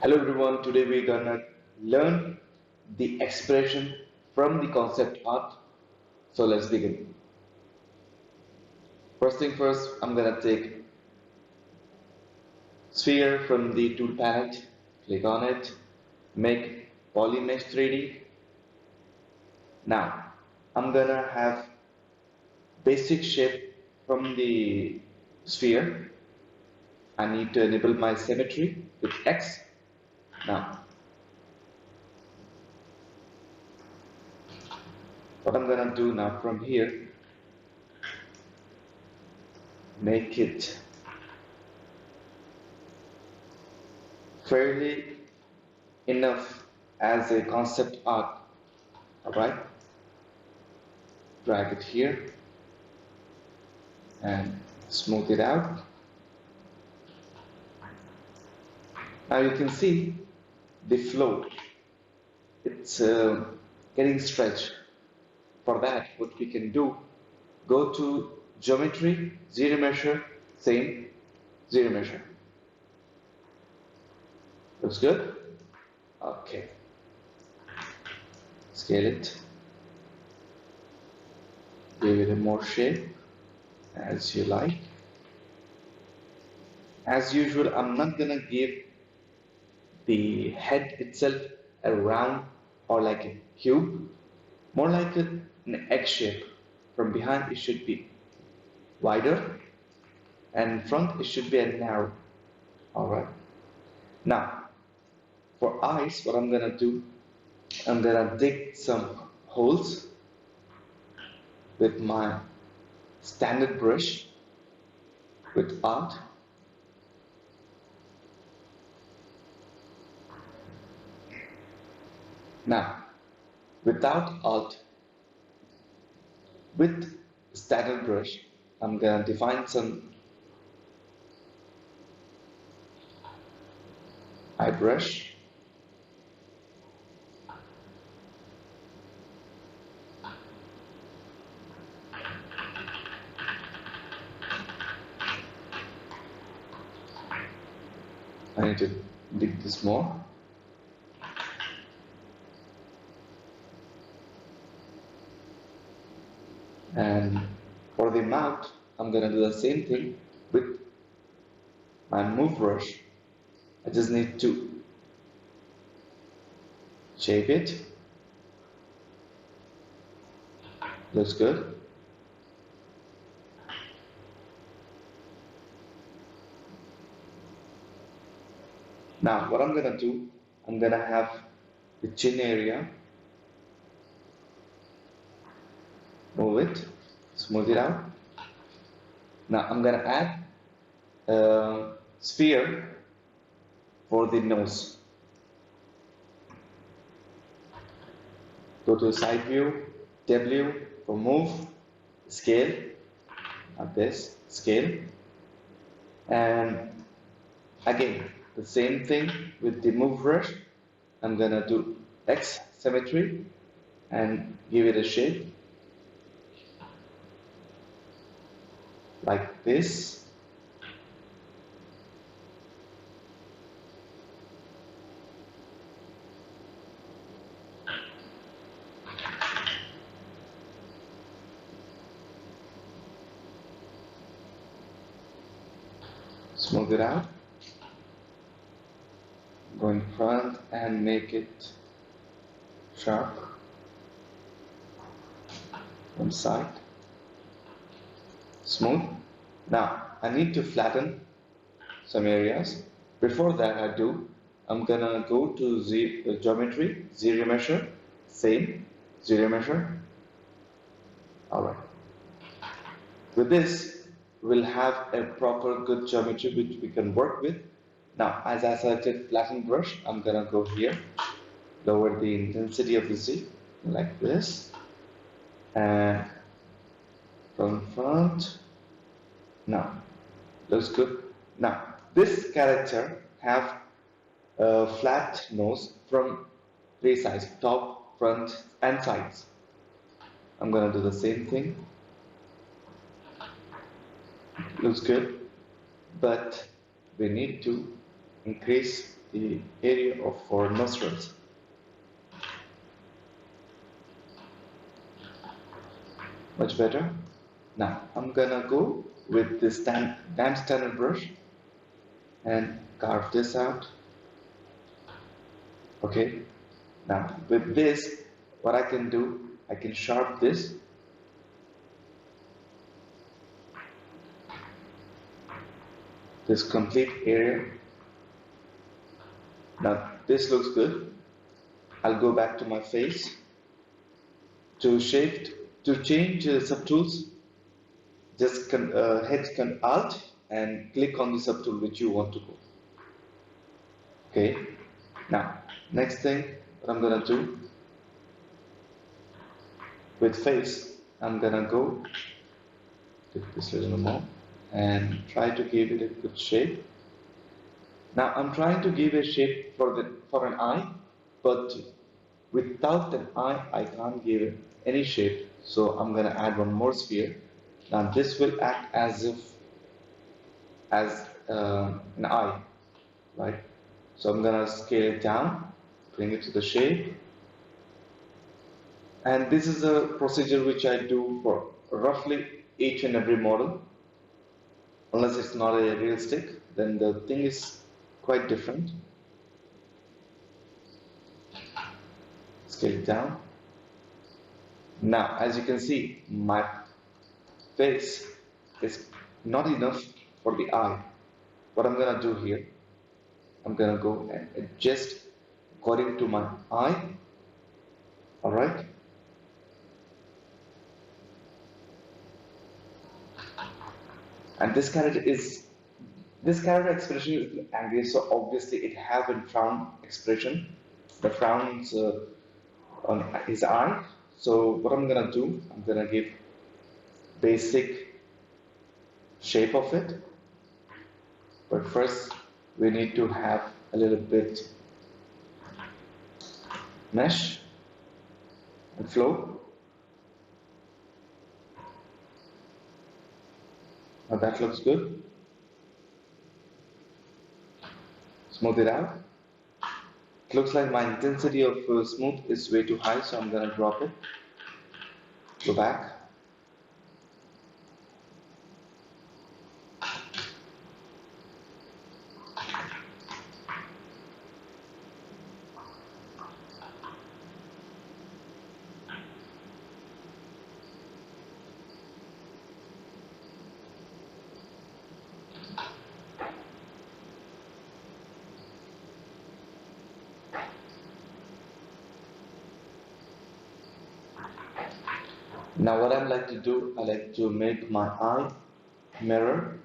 Hello everyone, today we're gonna learn the expression from the concept art. So let's begin. First thing first, I'm gonna take sphere from the tool palette, click on it, make polymesh 3D. Now, I'm gonna have basic shape from the sphere. I need to enable my symmetry with X. Now, what I'm gonna do now from here, make it fairly enough as a concept art. Alright, drag it here and smooth it out. Now you can see the flow, it's getting stretched. For that, what we can do, go to geometry, ZBrush, same ZBrush. Looks good? Okay. Scale it. Give it a more shape as you like. As usual, I'm not gonna give the head itself a round or like a cube, more like an egg shape. From behind, it should be wider, and front, it should be a narrow. Alright. Now, for eyes, what I'm gonna do, I'm gonna dig some holes with my standard brush with art. Now, without art, with standard brush, I'm gonna define some eye brush. I need to dig this more. And for the mouth, I'm gonna do the same thing with my move brush. I just need to shape it. Looks good. Now, what I'm gonna do, I'm gonna have the chin area, move it, smooth it out. Now, I'm gonna add a sphere for the nose. Go to side view, W for move, scale, like this, scale, and again, the same thing with the move brush. I'm gonna do X symmetry and give it a shape like this. Smooth it out. Go in front and make it sharp from side. Smooth. Now I need to flatten some areas. Before that I'm gonna go to geometry, ZBrush, same ZBrush. Alright. With this, we'll have a proper good geometry which we can work with. Now, as I selected flatten brush, I'm gonna go here, lower the intensity of the Z like this, and from front. Now, looks good. Now, this character have a flat nose from three sides, top, front, and sides. I'm gonna do the same thing. Looks good, but we need to increase the area of for nostrils. Much better. Now I'm gonna go with this damp standard brush and carve this out. Okay. Now with this, what I can do, I can sharp this complete area. Now this looks good. I'll go back to my face. To shift, to change subtools, just hit Alt and click on the subtool which you want to go. Okay. Now, next thing, what I'm gonna do with face, I'm gonna go take this a little more and try to give it a good shape. Now, I'm trying to give a shape for an eye, but without an eye, I can't give it any shape. So I'm gonna add one more sphere. Now this will act as an eye, right? So I'm gonna scale it down, bring it to the shape. And this is a procedure which I do for roughly each and every model. Unless it's not a realistic, then the thing is quite different. Scale it down. Now, as you can see, my face is not enough for the eye. What I'm gonna do here, I'm gonna go and adjust according to my eye. Alright? And this character expression is angry, so obviously it have a frown expression. The frowns on his eye. So what I'm gonna do, I'm gonna give basic shape of it. But first we need to have a little bit mesh and flow. Now that looks good. Smooth it out. It looks like my intensity of smooth is way too high, so I'm gonna drop it. Go back. Now what I like to do, I like to make my eye mirror.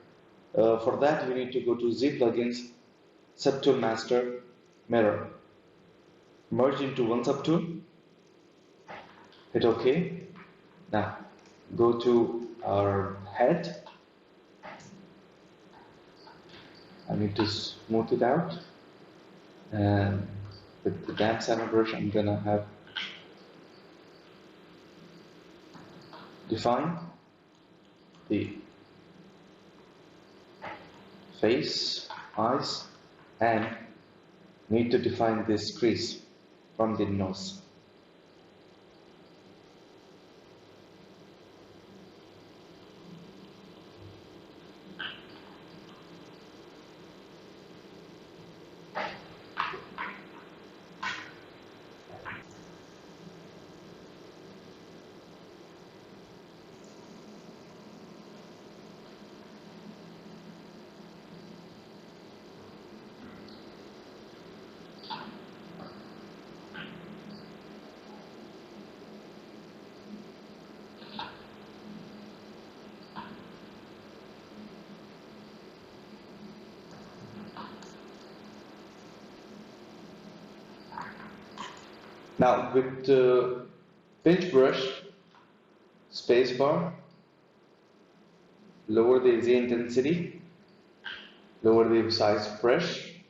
For that we need to go to Z plugins, subtool master, mirror. Merge into one subtool, hit OK. Now go to our head. I need to smooth it out, and with the damp center brush I'm gonna have define the face, eyes, and need to define this crease from the nose. Now with pinch brush, spacebar, lower the Z intensity, lower the size brush.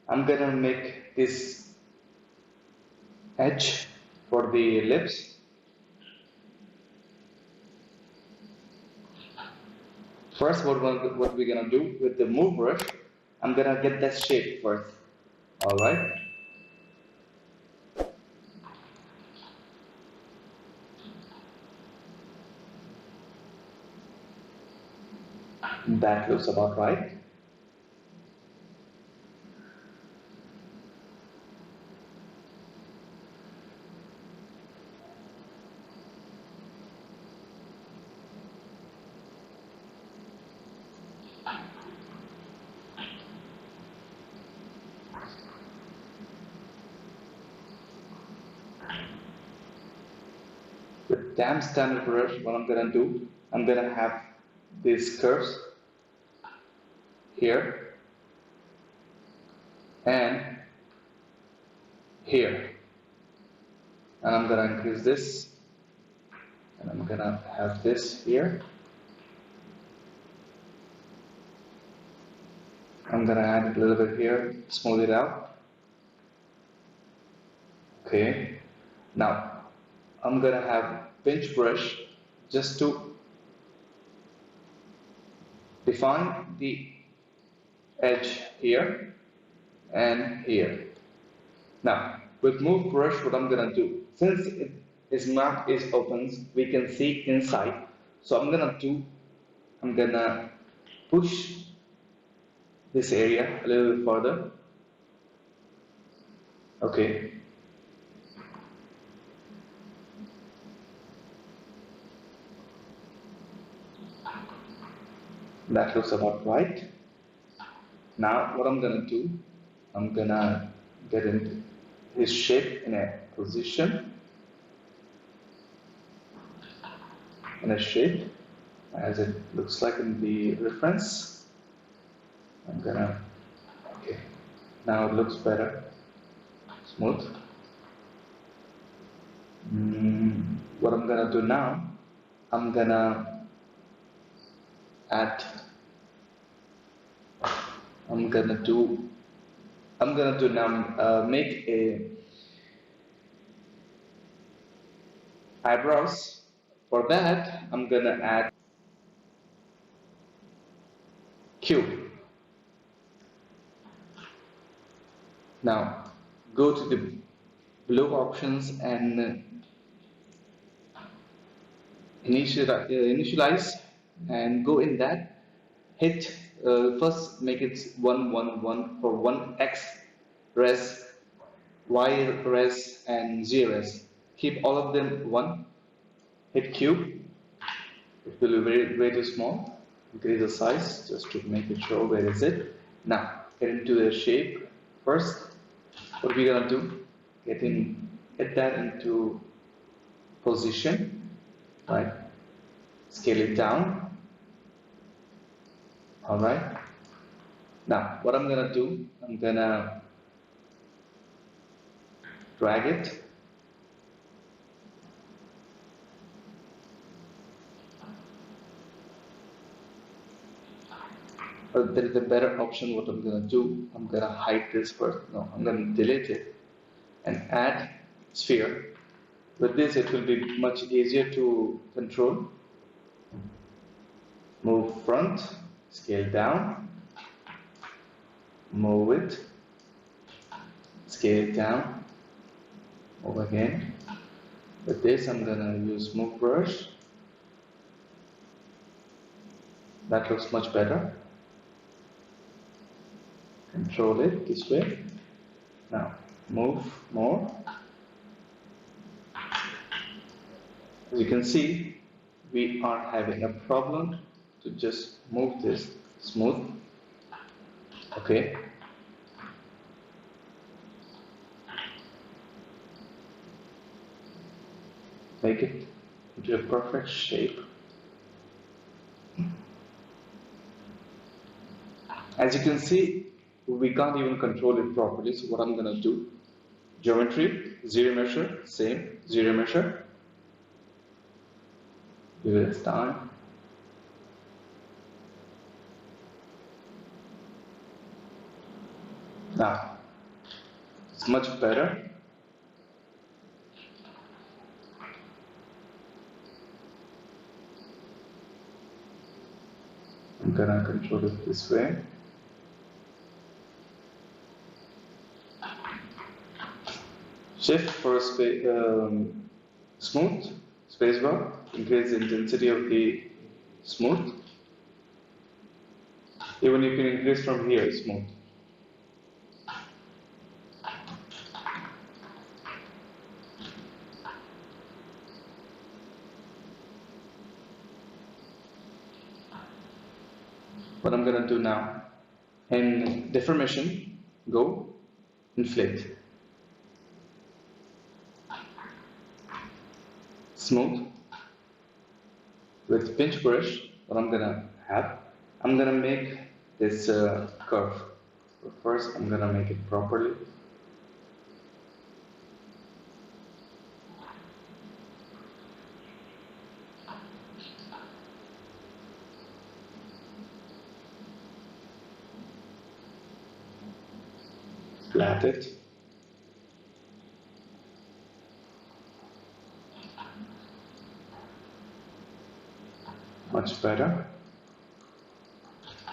I'm gonna make this edge for the lips. First, what we're gonna do with the move brush, I'm gonna get that shape first. Alright, that looks about right. With damn standard brush, what I'm gonna do, I'm gonna have these curves here and here, and I'm gonna increase this, and I'm gonna have this here. I'm gonna add a little bit here, smooth it out. Okay, now I'm gonna have pinch brush just to define the edge here and here. Now, with move brush, what I'm gonna do, since it is not is open, we can see inside. So I'm gonna push this area a little bit further. Okay. That looks about right. Now, what I'm gonna do, I'm gonna get into his shape in a position, in a shape, as it looks like in the reference. I'm gonna, okay, now it looks better, smooth. What I'm gonna do now, I'm gonna add, I'm gonna do now, make a eyebrows. For that, I'm gonna add Q. Now, go to the blue options and initialize, and go in that. Hit first, make it 111 for 1x res, y res, and z res. Keep all of them 1. Hit Q. It will be very too small. Increase the size just to make it show where is it. Now get into the shape first. What we're gonna do? Get that into position. Right. Scale it down. All right. Now what I'm gonna do? I'm gonna drag it. But there is a better option. What I'm gonna do? I'm gonna hide this first. No, I'm gonna delete it and add sphere. With this, it will be much easier to control. Move front, scale down, move it, scale it down, move again. With this, I'm gonna use move brush. That looks much better. Control it this way. Now, move more. As you can see, we are having a problem to just move this smooth. Okay. Make it into a perfect shape. As you can see, we can't even control it properly. So what I'm gonna do, geometry, zero measure, same, zero measure. Give it its time. Now, it's much better. I'm gonna control it this way. Shift for smooth, spacebar, increase the intensity of the smooth. Even you can increase from here, smooth. What I'm gonna do now, in deformation, go inflate. Smooth. With pinch brush, what I'm gonna have, I'm gonna make this curve. But first, I'm gonna make it properly. Flat it. Much better.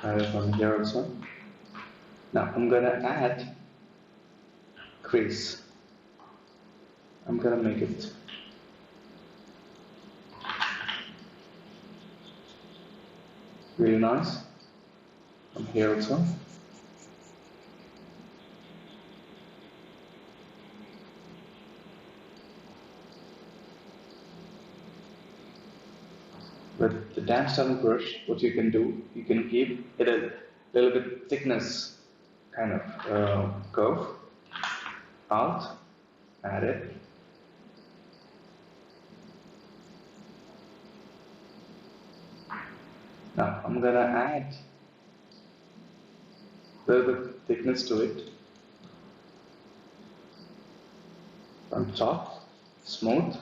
Add it from here also. Now I'm gonna add crease. I'm gonna make it really nice. From here also. With the damp style brush, what you can do, you can give it a little bit thickness kind of curve out, add it. Now I'm gonna add a little bit thickness to it on top, smooth.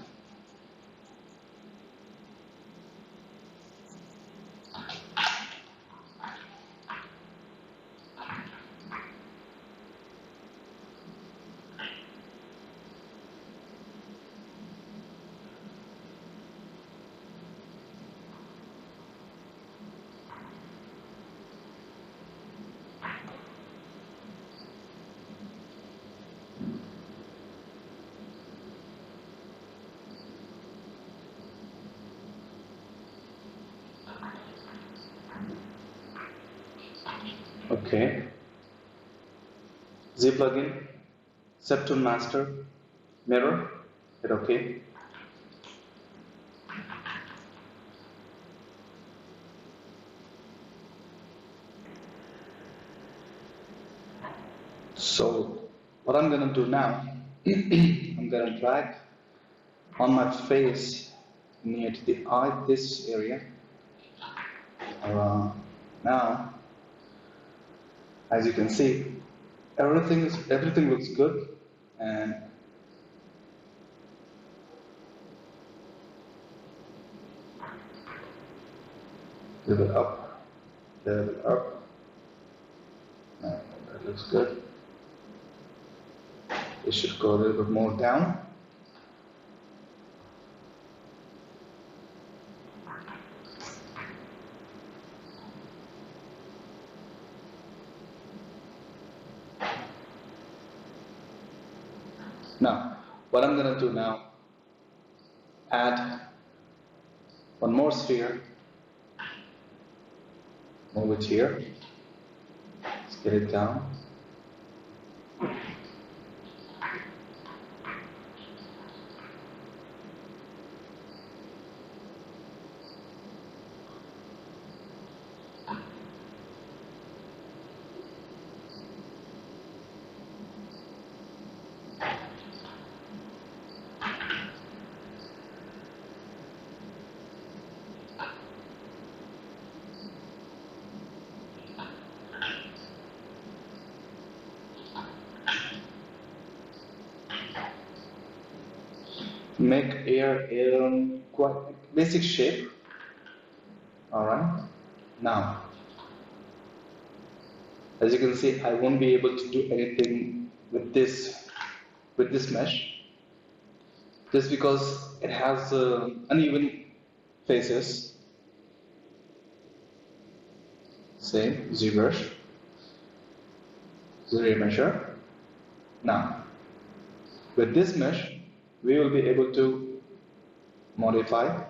Okay. Z plugin, Septune Master, mirror, hit OK. So, what I'm gonna do now, I'm gonna drag on my face near to the eye, this area. Now, as you can see, everything looks good, and a little bit up, a little bit up. That looks good. It should go a little bit more down. Now, what I'm going to do now, add one more sphere, move it here, let's get it down. Make air quite basic shape. Alright. Now, as you can see, I won't be able to do anything with this mesh, just because it has uneven faces. Same ZBrush, measure. Now, With this mesh, we will be able to modify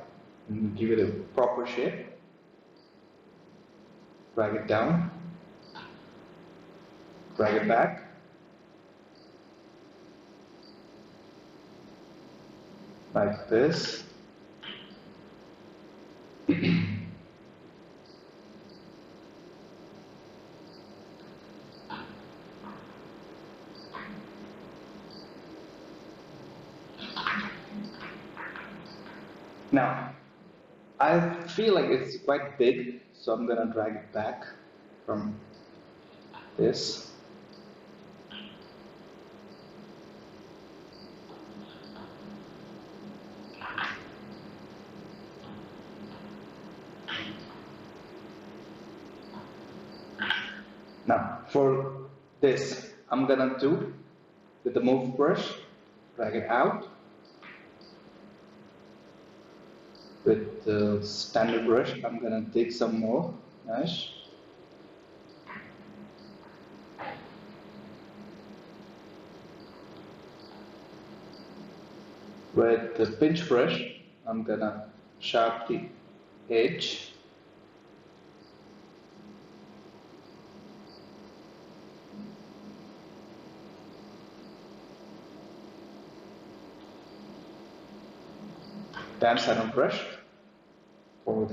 and give it a proper shape. Drag it down, drag it back, like this. Now, I feel like it's quite big, so I'm gonna drag it back from this. Now, for this, I'm gonna do with the move brush, drag it out. With the standard brush, I'm gonna take some more mesh. With the pinch brush, I'm gonna sharp the edge. Damp satin brush for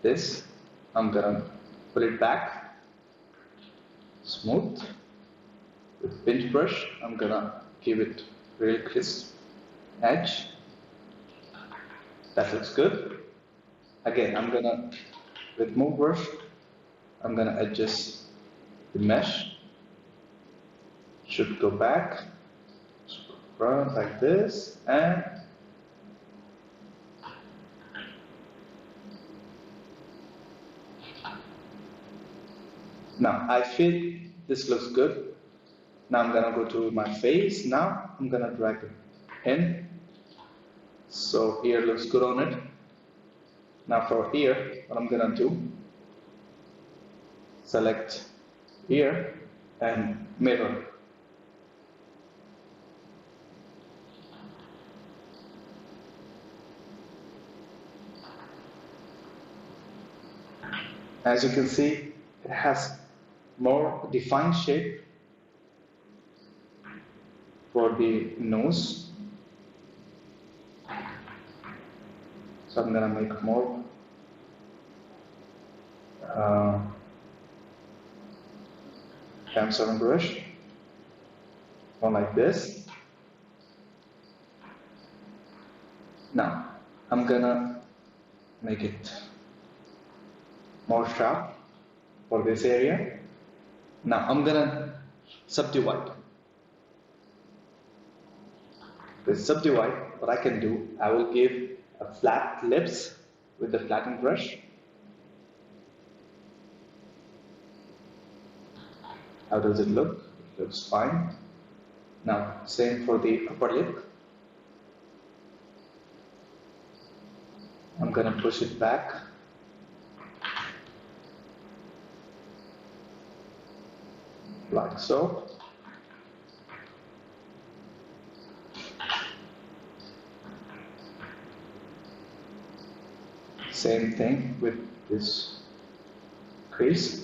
this, I'm gonna pull it back, smooth. With pinch brush, I'm gonna give it real crisp edge. That looks good. Again, I'm gonna, with move brush, I'm gonna adjust the mesh. Should go back, front like this, and now I feel this looks good. Now I'm gonna go to my face. Now I'm gonna drag it in. So here looks good on it. Now for here, what I'm gonna do, select here and mirror. As you can see, it has more defined shape for the nose. So I'm gonna make more damp satin brush, more like this. Now I'm gonna make it more sharp for this area. Now I'm gonna subdivide. With subdivide, what I can do, I will give a flat lips with the flattened brush. How does it look? It looks fine. Now, same for the upper lip. I'm gonna push it back. Like so. Same thing with this crease.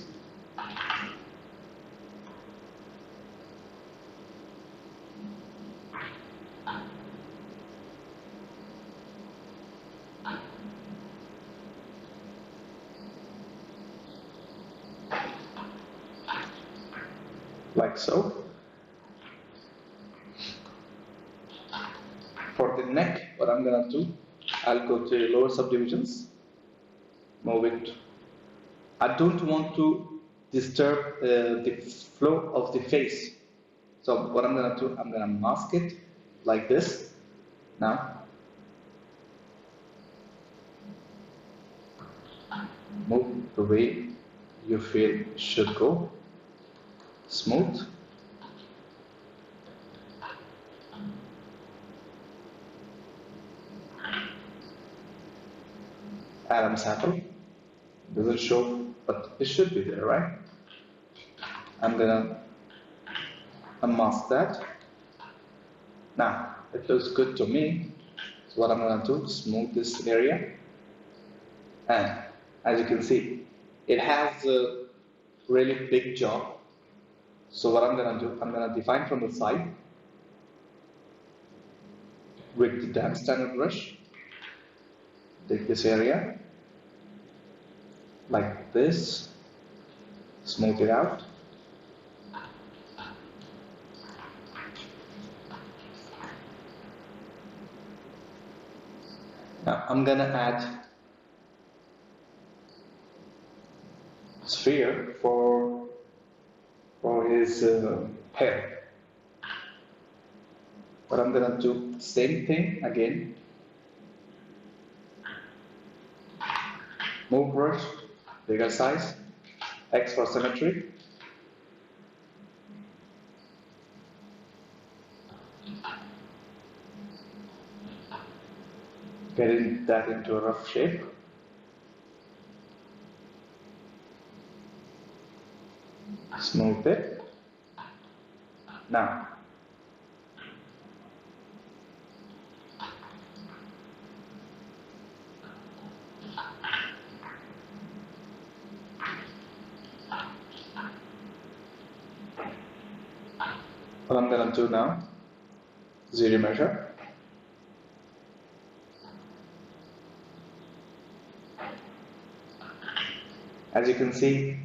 Like so. For the neck, what I'm gonna do, I'll go to lower subdivisions, move it. I don't want to disturb the flow of the face. So what I'm gonna do, I'm gonna mask it like this. Now, move the way you feel it should go. Smooth. Adam's apple. Doesn't show, but it should be there, right? I'm gonna unmask that. Now, it looks good to me. So what I'm gonna do, smooth this area. And as you can see, it has a really big job. So what I'm gonna do, I'm gonna define from the side with the damp standard brush. Take this area like this, smooth it out. Now I'm gonna add sphere for his hair. But I'm gonna do same thing again. Move brush, bigger size, X for symmetry. Getting that into a rough shape. Smooth it. Now, what I'm gonna do now, ZBrush. As you can see,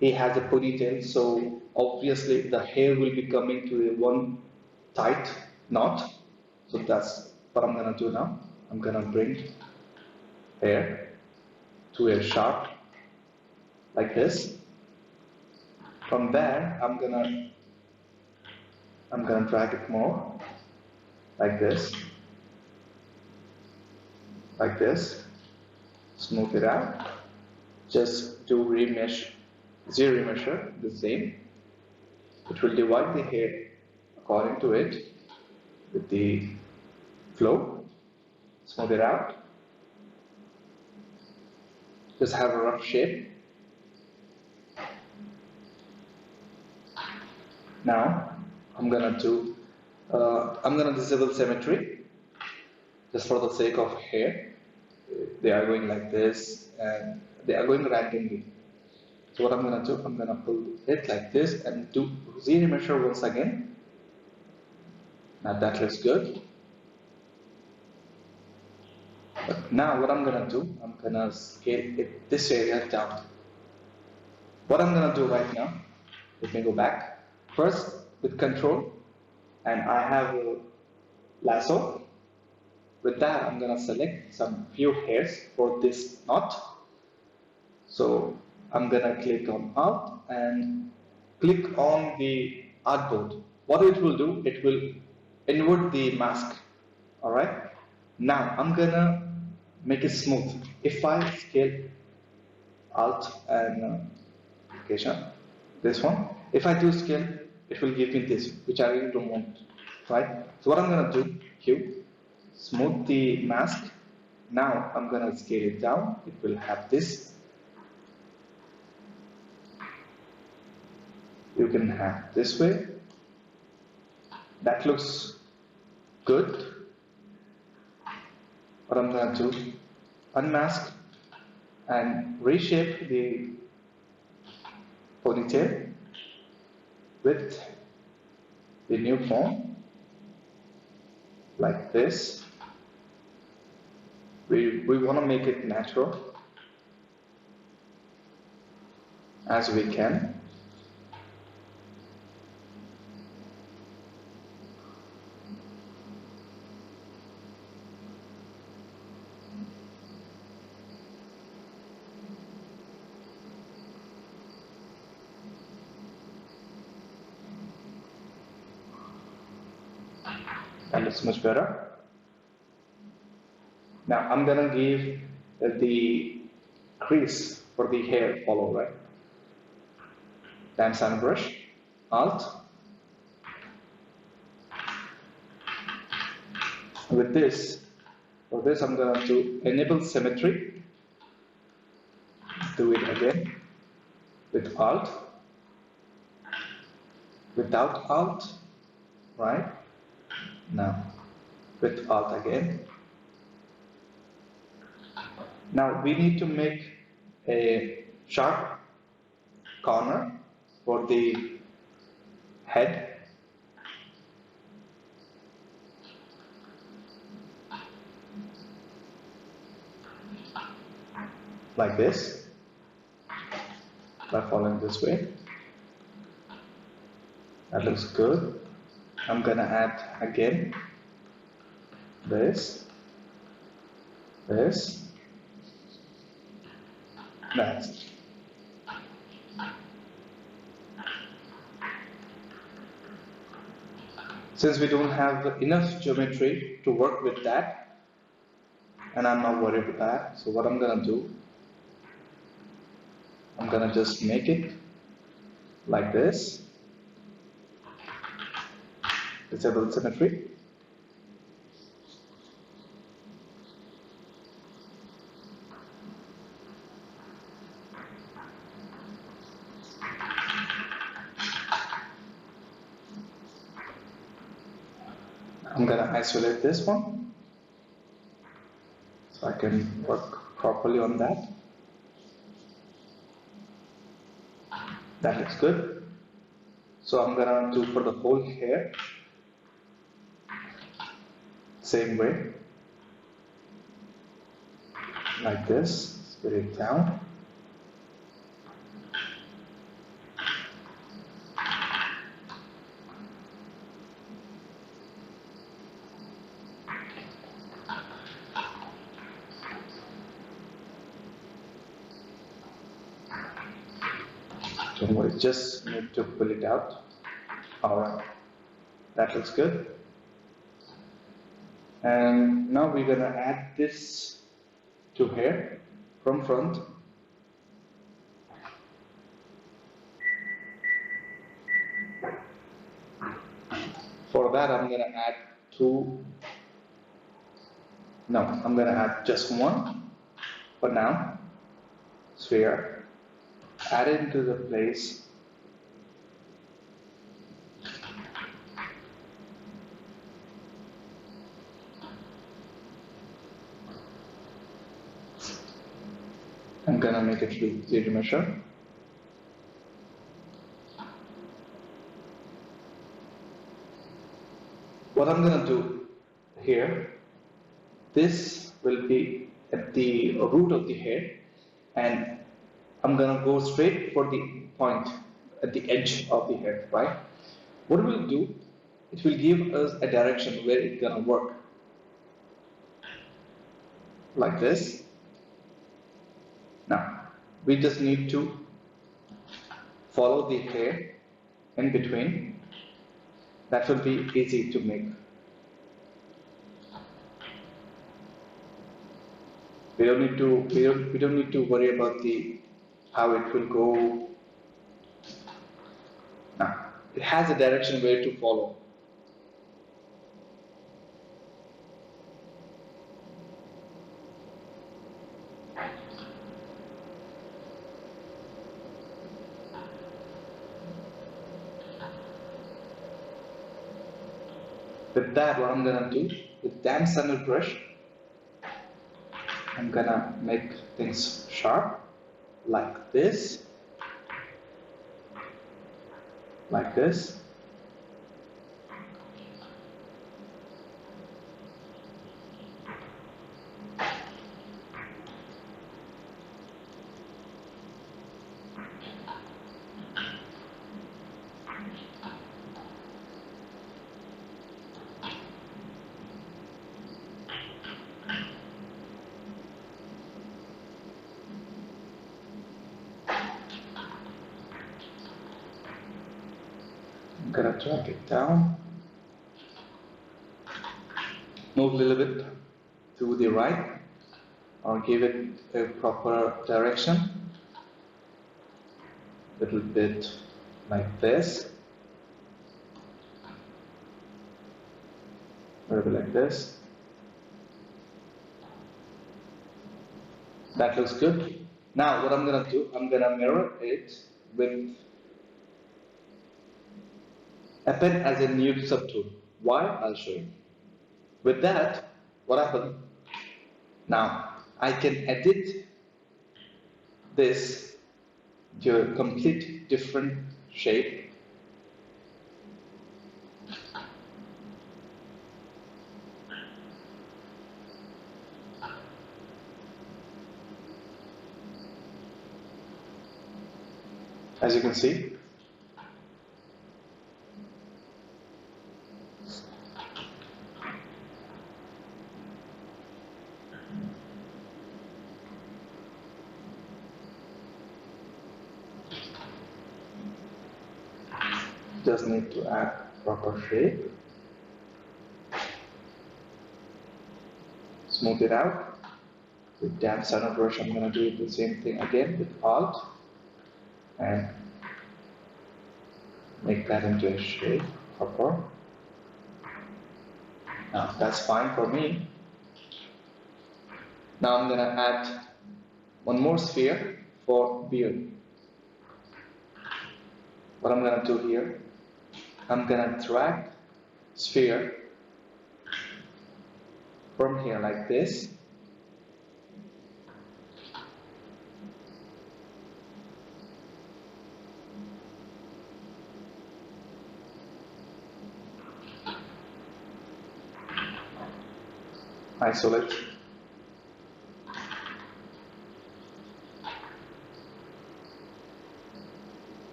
he has a ponytail, so obviously the hair will be coming to a one tight knot. So that's what I'm gonna do now. I'm gonna bring hair to a sharp like this. From there, I'm gonna drag it more like this, smooth it out. Just do remesh, ZBrush the same. It will divide the hair according to it with the flow. Smooth it out. Just have a rough shape. Now I'm gonna disable symmetry just for the sake of hair. They are going like this and they are going randomly. So what I'm gonna do, I'm gonna pull it like this and do ZBrush once again. Now that looks good. But now what I'm gonna do, I'm gonna scale this area down. What I'm gonna do right now, let me go back. First with control, and I have a lasso. With that, I'm gonna select some few hairs for this knot. So I'm gonna click on Alt and click on the artboard. What it will do, it will invert the mask. Alright. Now I'm gonna make it smooth. If I scale Alt and this one, if I do scale, it will give me this, which I really don't want. Right. So what I'm gonna do here, smooth the mask. Now I'm gonna scale it down. It will have this. You can have this way. That looks good. What I'm gonna do, unmask and reshape the ponytail with the new form like this. We want to make it natural as we can. That looks much better. Now I'm gonna give the crease for the hair follow, right? Then sun brush, Alt. With this, for this I'm gonna do enable symmetry. Do it again with Alt. Without Alt, right? Now with Alt again. Now we need to make a sharp corner for the head. Like this, by following this way. That looks good. I'm gonna add again this, next. Since we don't have enough geometry to work with that, and I'm not worried about that, so what I'm gonna do, I'm gonna just make it like this. Disable symmetry. I'm gonna isolate this one so I can work properly on that. That looks good. So I'm gonna do for the whole hair, same way, like this, split it down. Don't worry, just need to pull it out. Alright, that looks good. And now we're gonna add this to hair from front. For that I'm gonna add I'm gonna add just one for now. Sphere. Add it into the place. I'm gonna make it with ZBrush. What I'm gonna do here, this will be at the root of the hair, and I'm gonna go straight for the point at the edge of the hair, right? What it will do, it will give us a direction where it's gonna work. Like this. Now, we just need to follow the hair in between. That will be easy to make. We don't need to worry about how it will go. Now, it has a direction where to follow. With that, what I'm gonna do, with damp center brush, I'm gonna make things sharp, like this, like this. I'm gonna drag it down, move a little bit to the right, or give it a proper direction, a little bit like this, a little bit like this. That looks good. Now what I'm gonna do, I'm gonna mirror it with append as a new subtool. Why? I'll show you. With that, what happened? Now, I can edit this to a complete different shape. As you can see, just need to add proper shape, smooth it out. With damp center brush, I'm going to do the same thing again with Alt and make that into a shape proper. Now that's fine for me. Now I'm going to add one more sphere for beard. What I'm going to do here, I'm going to drag sphere from here like this. Isolate.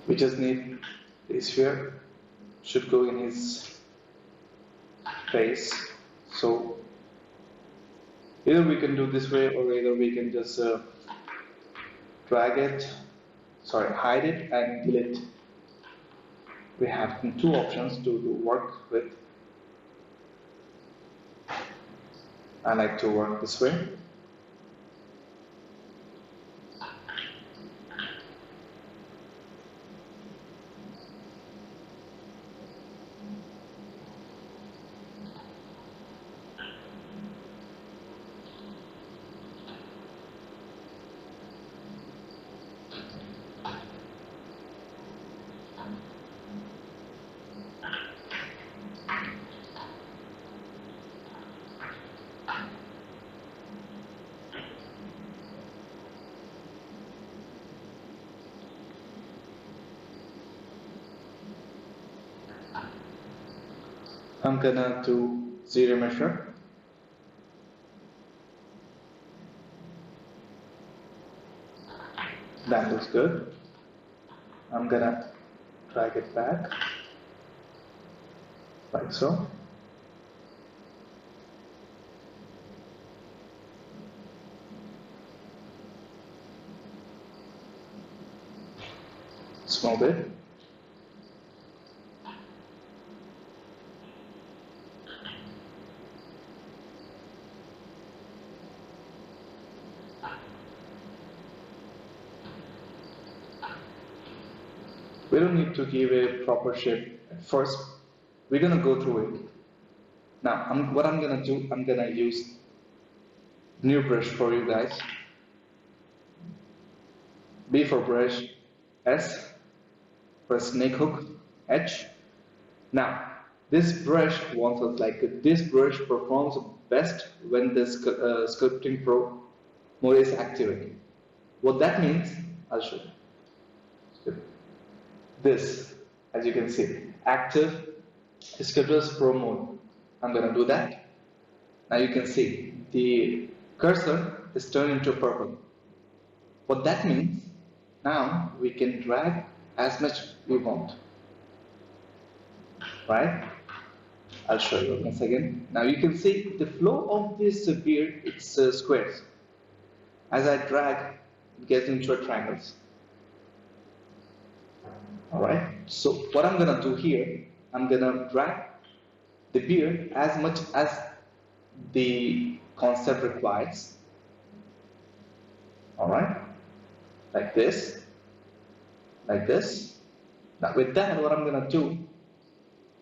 We just need the sphere should go in his face. So either we can do this way or either we can just hide it and delete. We have two options to work with. I like to work this way. I'm gonna do ZBrush. That looks good. I'm gonna drag it back, like so. Small bit. We don't need to give a proper shape at first. We're gonna go through it. Now, what I'm gonna do, I'm gonna use new brush for you guys. B for brush, S for snake hook, H. Now, this brush this brush performs best when the sculpting pro mode is activated. What that means, I'll show you. This, as you can see, active sculptors pro mode. I'm gonna do that. Now you can see the cursor is turned into purple. What that means, now we can drag as much we want. Right? I'll show you once again. Now you can see the flow of this beard, it's squares. As I drag, it gets into triangles. Alright, so what I'm gonna do here, I'm gonna drag the beard as much as the concept requires. Alright, like this, like this. Now with that, what I'm gonna do,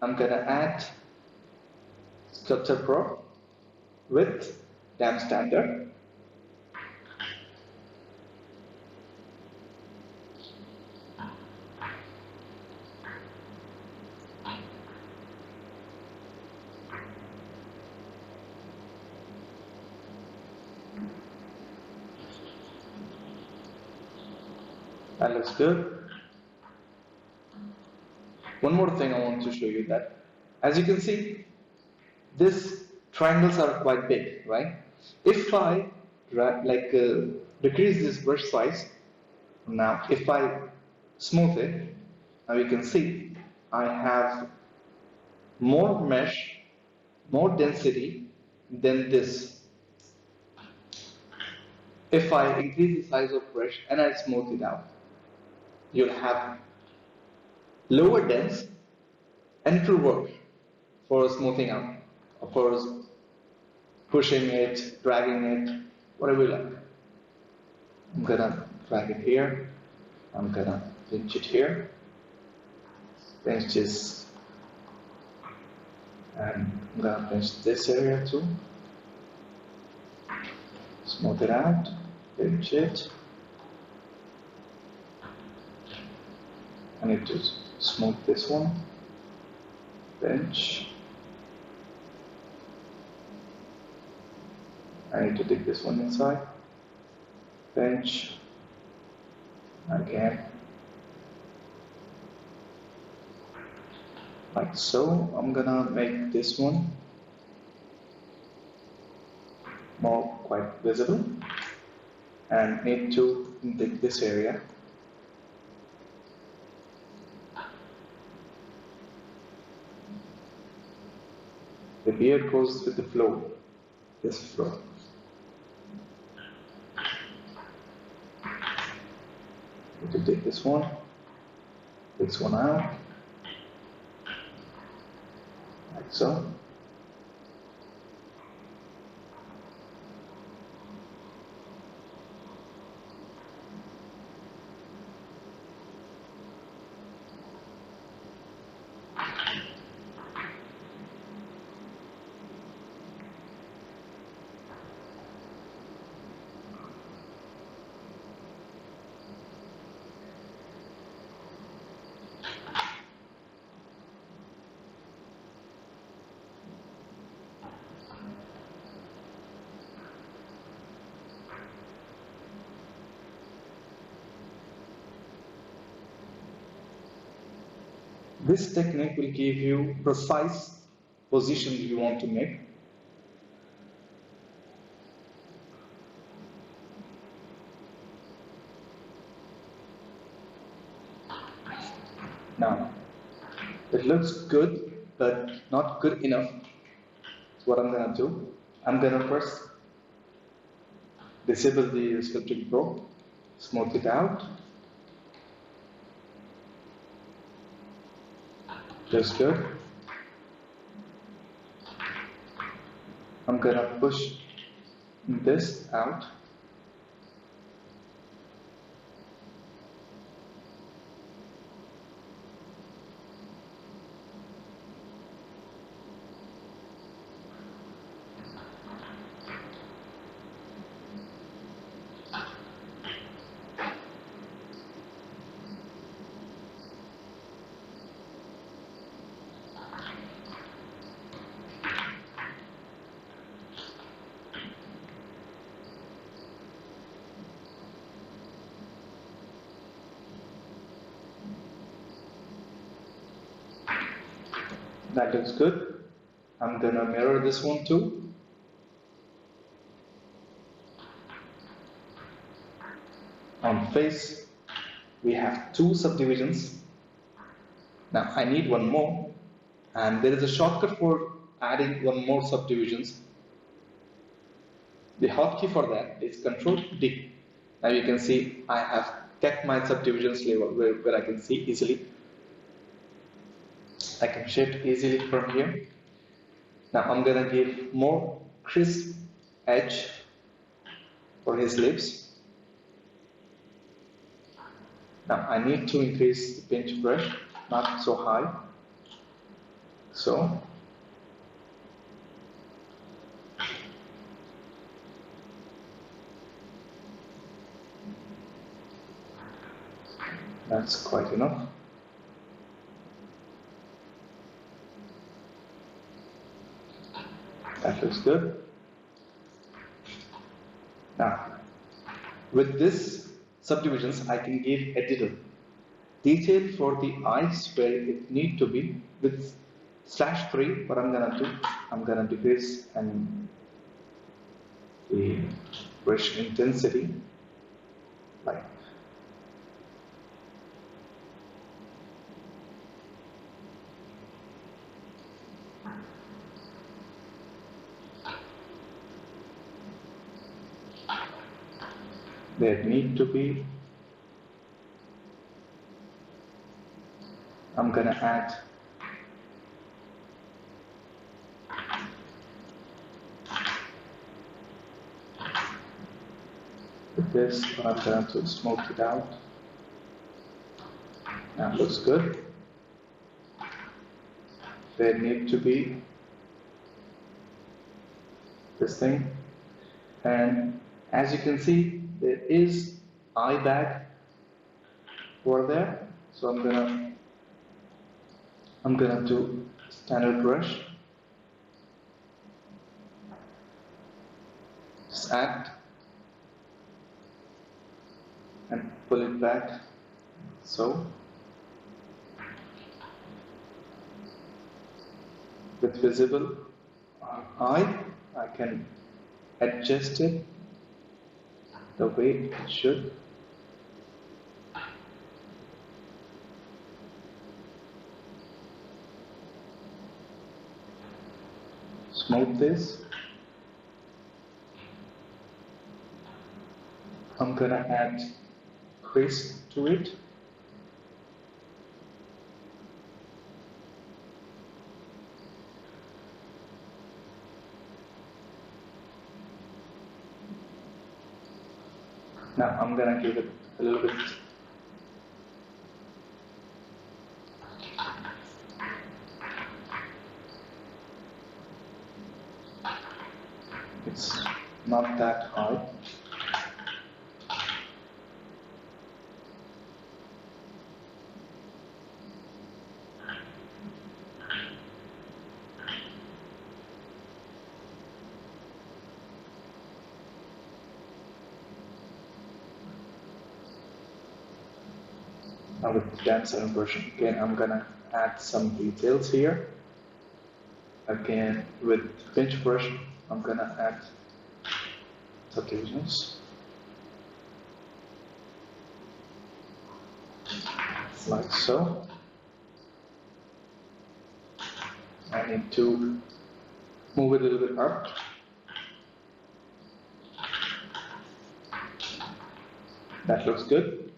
I'm gonna add Sculptor Pro with damp standard. That looks good. One more thing I want to show you that, as you can see, these triangles are quite big, right? If I decrease this brush size, now if I smooth it, now you can see I have more mesh, more density than this. If I increase the size of brush and I smooth it out, you'll have lower dense and it will work for smoothing out, for pushing it, dragging it, whatever you like. I'm gonna drag it here, I'm gonna pinch it here, pinch this, and I'm gonna pinch this area too. Smooth it out, pinch it. I need to smooth this one, pinch. I need to dig this one inside, pinch, again, like so. I'm gonna make this one more quite visible and need to dig this area. The beard goes with the flow, this flow. Need to take this one out, like so. This technique will give you precise position you want to make. Now, it looks good, but not good enough. So what I'm gonna do, I'm gonna first disable the sculpting pro, smooth it out. Just good. I'm gonna push this out. That looks good. I'm gonna mirror this one too. On face, we have 2 subdivisions. Now I need one more, and there is a shortcut for adding one more subdivisions. The hotkey for that is Control D. Now you can see I have kept my subdivisions level where I can see easily. I can shift easily from here. Now I'm gonna give more crisp edge for his lips. Now I need to increase the pinch brush, not so high. So that's quite enough. That looks good. Now, with this subdivisions, I can give a detail for the eyes where it need to be with /3. What I'm gonna do, I'm gonna decrease and the brush intensity like there need to be. I'm gonna add with this, but I'm going to smoke it out. That looks good. There need to be this thing, and as you can see, there is eye bag over there. So I'm gonna do standard brush. Just add and pull it back. So with visible eye, I can adjust it the way it should. Smooth this. I'm gonna add crease to it. Now I'm gonna give it a little bit it's not that high. Now with the dancer brush, again I'm gonna add some details here. Again with pinch brush, I'm gonna add subdivisions like so. I need to move it a little bit up. That looks good.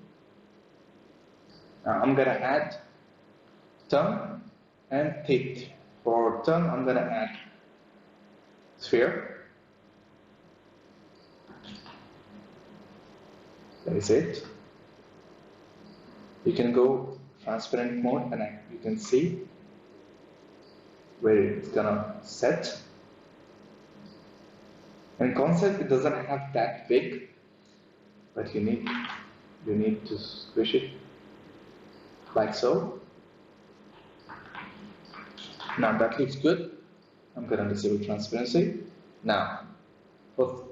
Now I'm gonna add tongue and teeth. For tongue, I'm gonna add sphere. That is it. You can go transparent mode and you can see where it's gonna set. In concept, it doesn't have that big, but you need to squish it like so. Now that looks good. I'm gonna disable transparency. Now, for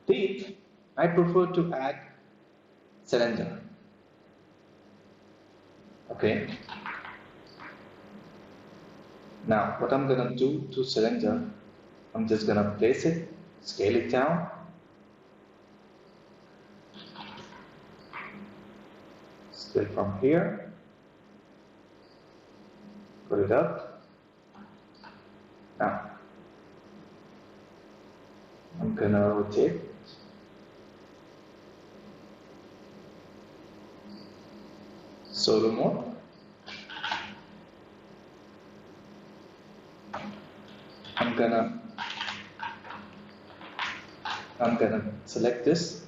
teeth, I prefer to add cylinder. Okay. Now, what I'm gonna do to cylinder, I'm just gonna place it, scale it down. Scale from here. Put it up. Now, I'm gonna rotate. Solo mode. I'm gonna select this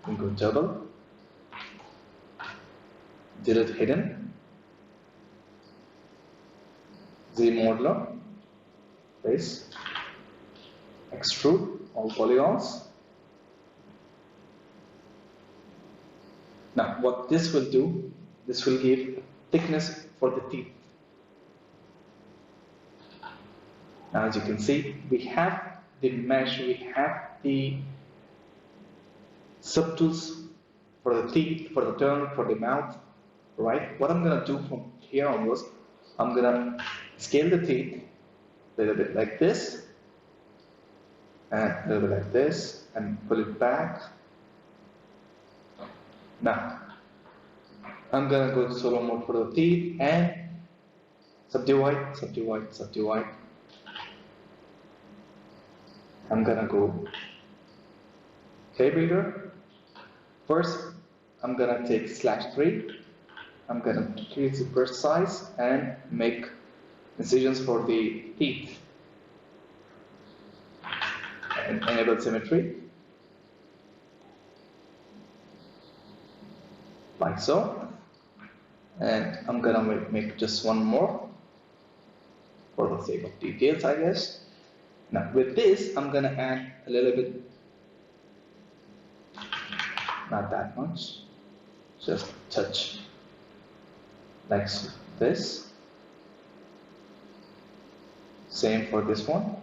and go double. Delete hidden. Z modular. Place. Extrude all polygons. Now, what this will do, this will give thickness for the teeth. Now, as you can see, we have the mesh, we have the subtools for the teeth, for the tongue, for the mouth, right? What I'm gonna do from here onwards, I'm gonna scale the teeth a little bit like this, and a little bit like this, and pull it back. Now, I'm gonna go to solo mode for the teeth and subdue white, subdue white, subdue white. I'm gonna go clay builder. First, I'm gonna take /3. I'm gonna decrease the brush size and make incisions for the teeth and enable symmetry, like so. And I'm gonna make just one more for the sake of details, I guess. Now with this, I'm gonna add a little bit, not that much, just a touch, like this. Same for this one.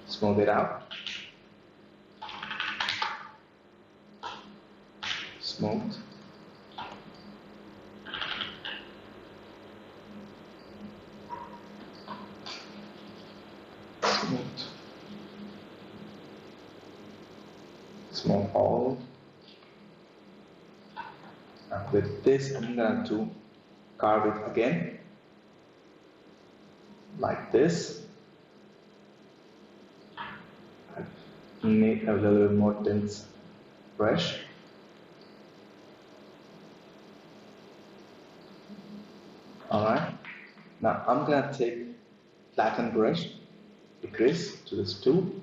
Smooth it out. Smooth. Smooth. Smooth all. And with this, I'm going to carve it again, like this. I need a little bit more dense brush. Alright, now I'm gonna take flatten brush, decrease to this 2.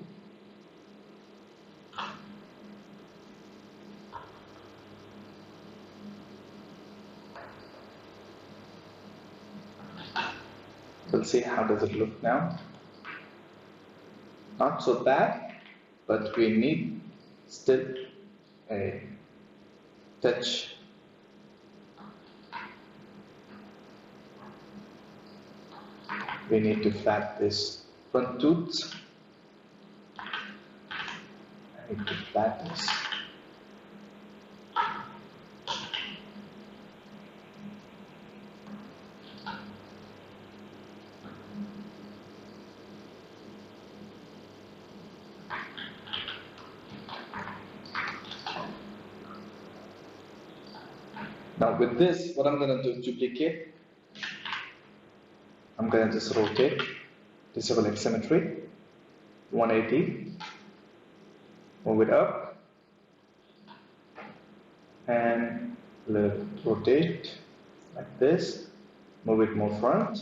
We'll see how does it look now. Not so bad, but we need still a touch. We need to flatten this front tooth. I need to flatten this. Now with this, what I'm going to do is duplicate. I'm going to just rotate, disable X symmetry, 180, move it up, and rotate like this, move it more front.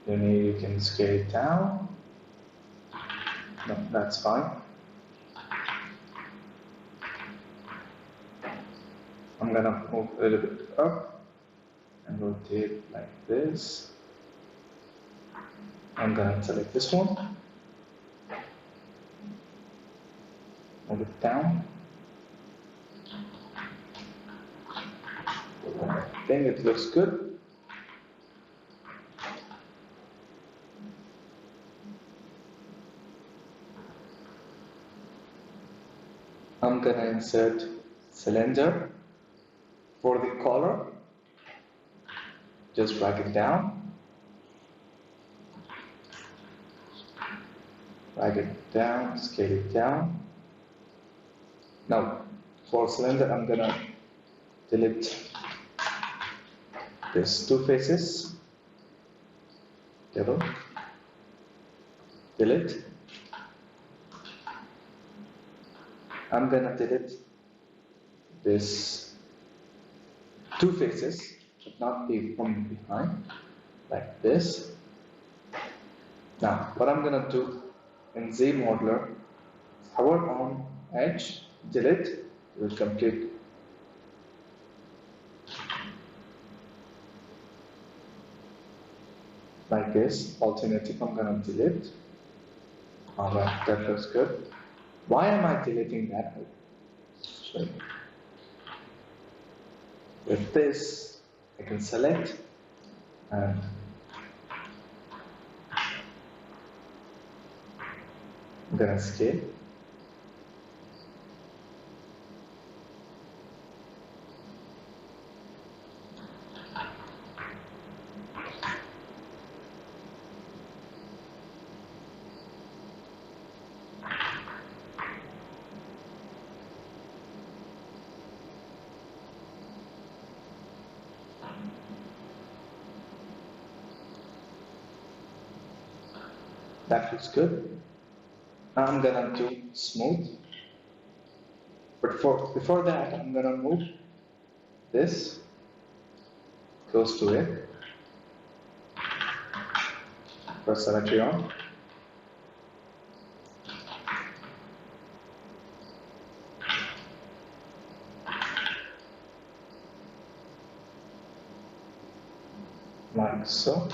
Then you can scale it down. No, that's fine. I'm gonna move a little bit up and rotate like this. I'm gonna select this one, move it down. I think it looks good. I'm gonna insert cylinder. For the collar, just drag it down, scale it down. Now, for cylinder, I'm gonna delete these 2 faces, double, delete. I'm gonna delete this 2 faces, but not the one behind, like this. Now, what I'm gonna do in ZModeler, hover on edge, delete, it will complete. Like this, alternative, I'm gonna delete. Alright, that looks good. Why am I deleting that? Show you. With this, I can select and I'm gonna scale. That looks good. Now I'm gonna do smooth. But before that, I'm gonna move this close to it. Press symmetry on. Like so.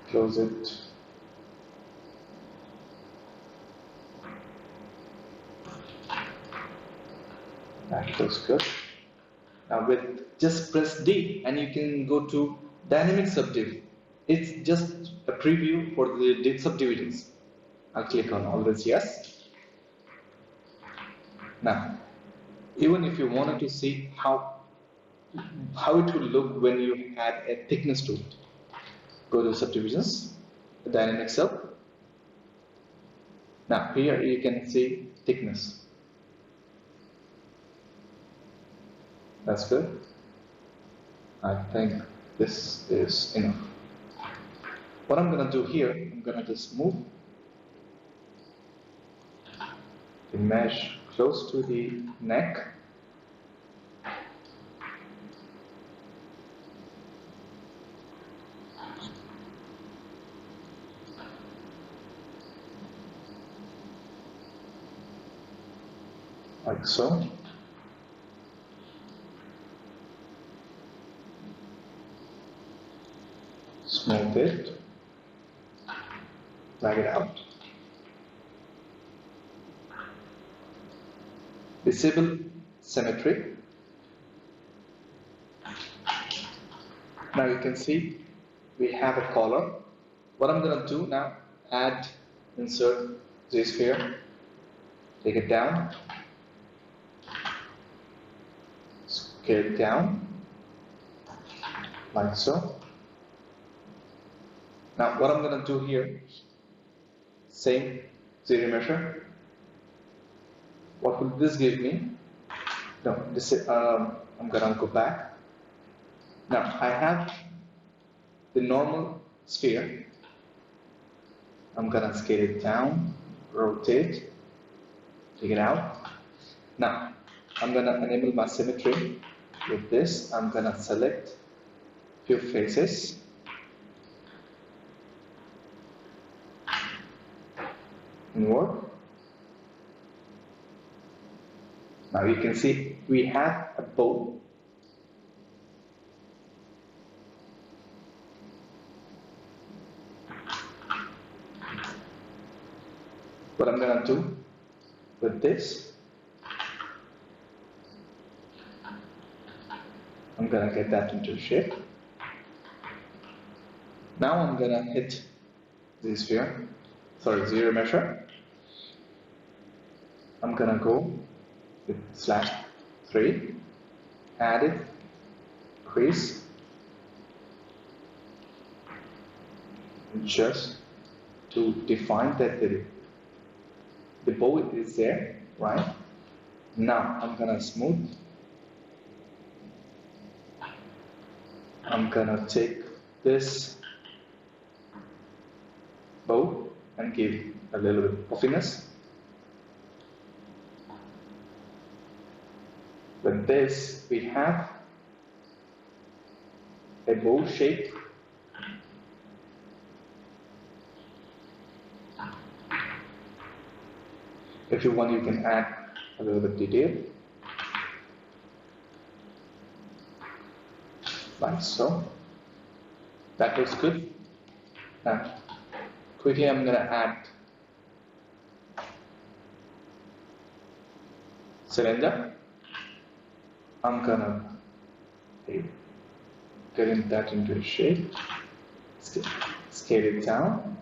Close it. That looks good. Now just press D and you can go to dynamic subdiv. It's just a preview for the subdivisions. I'll click on always yes. Now, even if you wanted to see how it will look when you add a thickness to it, go to subdivisions, dynamic sub. Now here you can see thickness. That's good. I think this is enough. What I'm gonna do here, I'm gonna just move the mesh close to the neck. Like so. Smooth it, drag it out. Disable symmetry. Now you can see we have a collar. What I'm going to do now, insert Z-sphere, take it down, scale it down, like so. Now what I'm going to do here, same ZBrush. What will this give me? No, this is, I'm going to go back. Now I have the normal sphere. I'm going to scale it down, rotate, take it out. Now I'm going to enable my symmetry with this. I'm going to select few faces. Inward. Now you can see we have a bow. What I'm going to do with this, I'm going to get that into shape. Now I'm going to hit the sphere, sorry, ZBrush. I'm going to go with /3, add it, crease, just to define that the bow is there, right? Now I'm going to smooth. I'm going to take this bow and give a little bit of puffiness. With this, we have a bow shape. If you want, you can add a little bit of detail, like so. That looks good. Now, quickly, I'm going to add cylinder. I'm gonna get that into a shape, scale it down.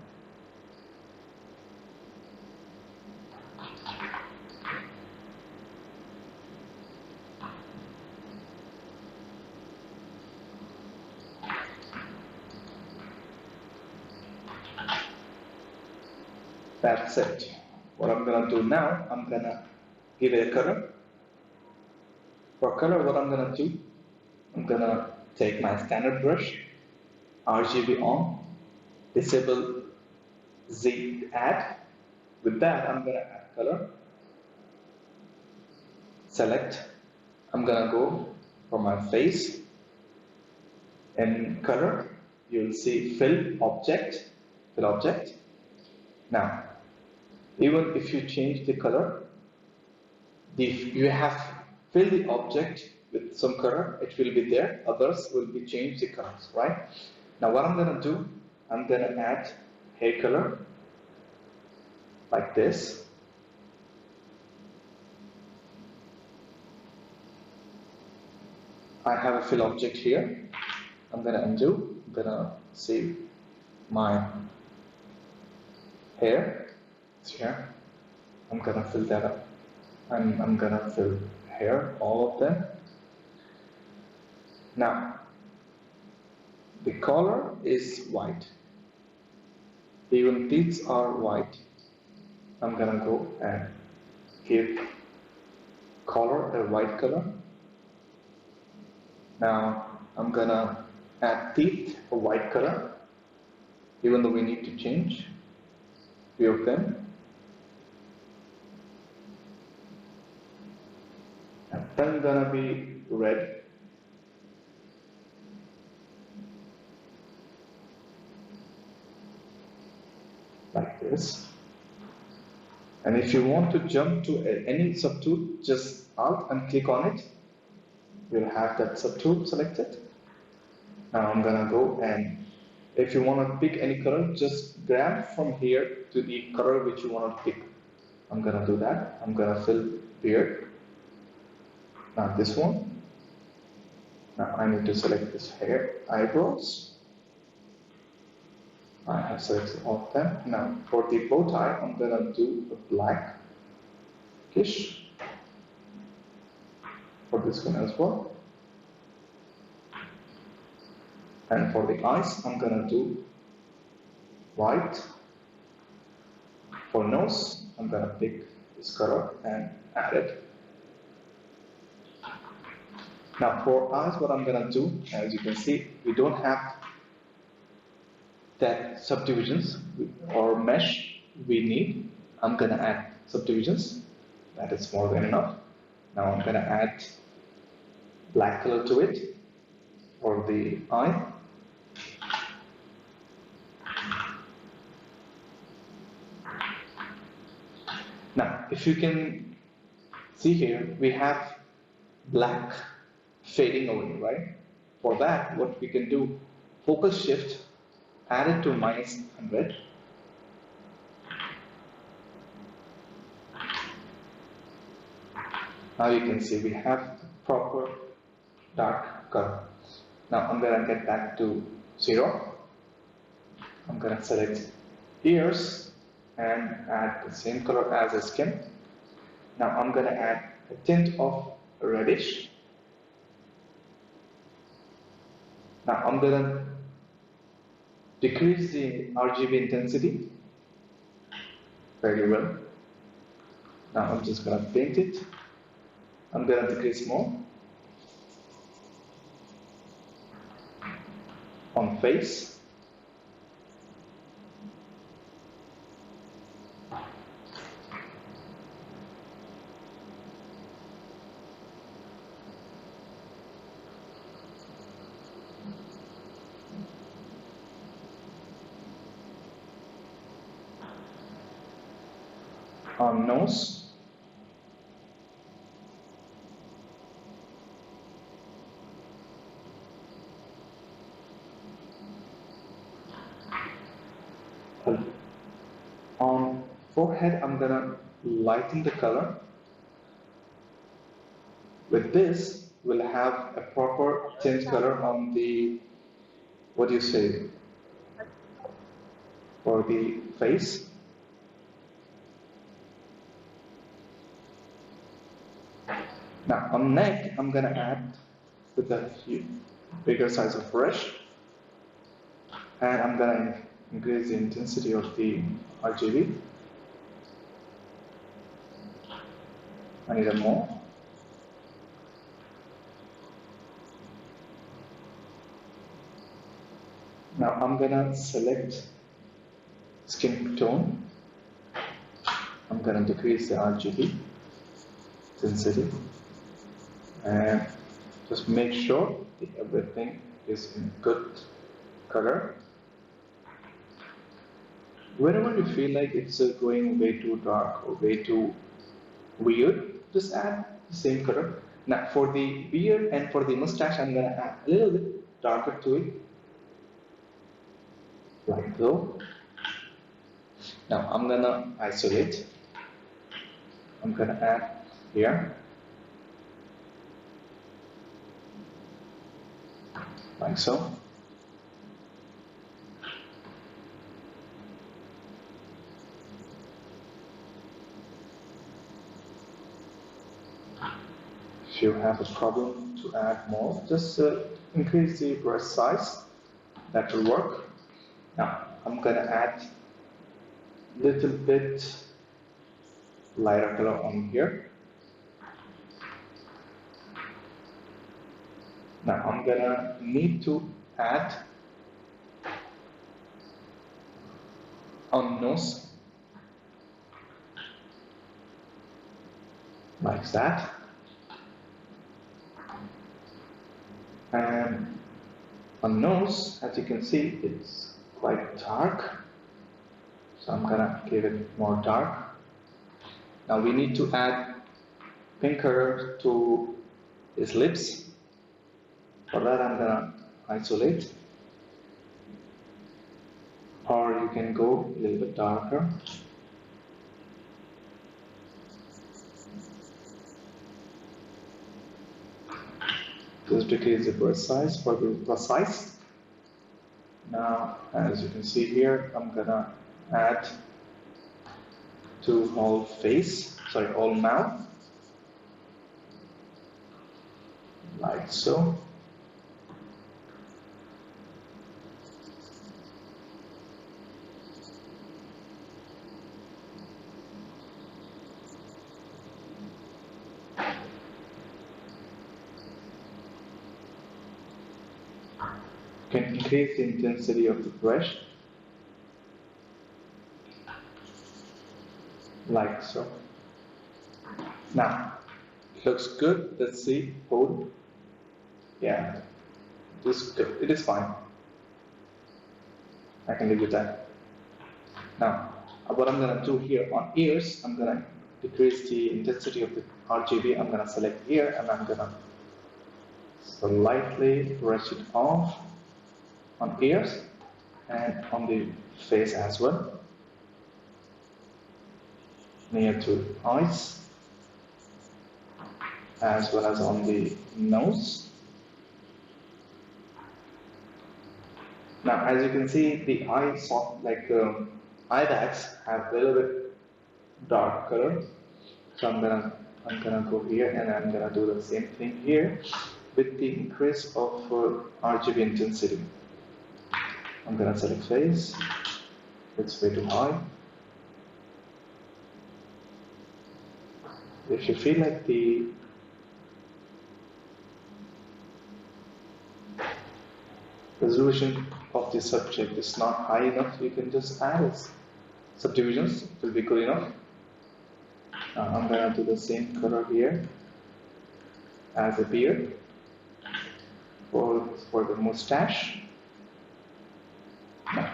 That's it. What I'm gonna do now, I'm gonna give it a color. For color, what I'm gonna do, I'm gonna take my standard brush, RGB on, disable Z add. With that, I'm gonna add color. Select. I'm gonna go for my face. In color, you'll see fill object. Fill object. Now, even if you change the color, if you have filled the object with some color, it will be there. Others will be changed the colors, right? Now, what I'm gonna do, I'm gonna add hair color like this. I have a fill object here. I'm gonna undo. I'm gonna save my hair. It's here. I'm gonna fill that up. And I'm gonna fill hair, all of them. Now, the color is white. Even these are white. I'm gonna go and give color a white color. Now, I'm gonna add teeth a white color, even though we need to change few of them. And then gonna be red. Like this. And if you want to jump to any subtool, just Alt and click on it. You'll have that subtool selected. Now I'm gonna go, and if you want to pick any color, just grab from here to the color which you want to pick. I'm gonna do that. I'm gonna fill beard. Now this one. Now I need to select this hair, eyebrows. I have selected all of them. Now for the bow tie, I'm gonna do a blackish for this one as well. And for the eyes, I'm gonna do white. For nose, I'm gonna pick this color and add it. Now for eyes, what I'm gonna do, as you can see, we don't have that subdivisions or mesh we need. I'm gonna add subdivisions. That is more than enough. Now I'm gonna add black color to it for the eye. Now, if you can see here, we have black fading away, right? For that, what we can do, focus shift, add it to -100. Now you can see we have proper dark color. Now I'm gonna get back to 0. I'm gonna select ears and add the same color as the skin. Now I'm gonna add a tint of reddish. Now I'm gonna decrease the RGB intensity very well. Now I'm just gonna paint it. I'm gonna decrease more on face. On nose. On forehead, I'm gonna lighten the color. With this, we'll have a proper tint color on the, what do you say, for the face. Now on neck, I'm gonna add with a bigger size of brush, and I'm gonna increase the intensity of the RGB. I need a more. Now I'm gonna select skin tone. I'm gonna decrease the RGB intensity and just make sure that everything is in good color. Whenever you feel like it's going way too dark or way too weird, just add the same color. Now for the beard and for the mustache, I'm gonna add a little bit darker to it, like so. Now I'm gonna isolate. I'm gonna add here, like so. If you have a problem to add more, just increase the brush size. That will work. Now I'm gonna add a little bit lighter color on here. Now I'm gonna need to add on nose, like that. And on nose, as you can see, it's quite dark. So I'm gonna give it more dark. Now we need to add pink color to his lips. For that I'm gonna isolate. Or you can go a little bit darker. Just decrease the brush size for the brush size. Now, as you can see here, I'm gonna add to whole face, sorry, whole mouth, like so. You can increase the intensity of the brush, like so. Now, it looks good. Let's see. Hold. Yeah, it is good. It is fine. I can live with that. Now, what I'm gonna do here on ears, I'm gonna decrease the intensity of the RGB. I'm gonna select ear and I'm gonna slightly brush it off on ears and on the face as well, near to eyes, as well as on the nose. Now, as you can see, the eye soft, eye bags have a little bit dark color. So I'm gonna go here and I'm gonna do the same thing here with the increase of RGB intensity. I'm gonna select face. It's way too high. If you feel like the resolution of the subject is not high enough, you can just add subdivisions. It will be good enough. I'm gonna do the same color here as a beard for the mustache.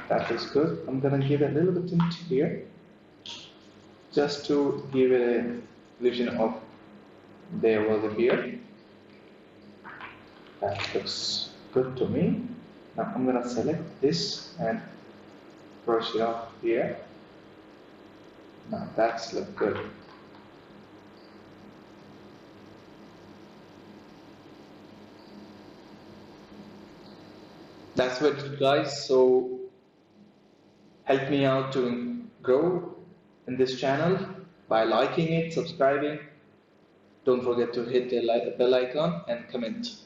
That looks good. I'm gonna give it a little bit tint here, just to give it an illusion of there was a beard. That looks good to me. Now I'm gonna select this and brush it off here. Now that's look good. That's what, guys. So help me out to grow in this channel by liking it, subscribing. Don't forget to hit the bell icon and comment.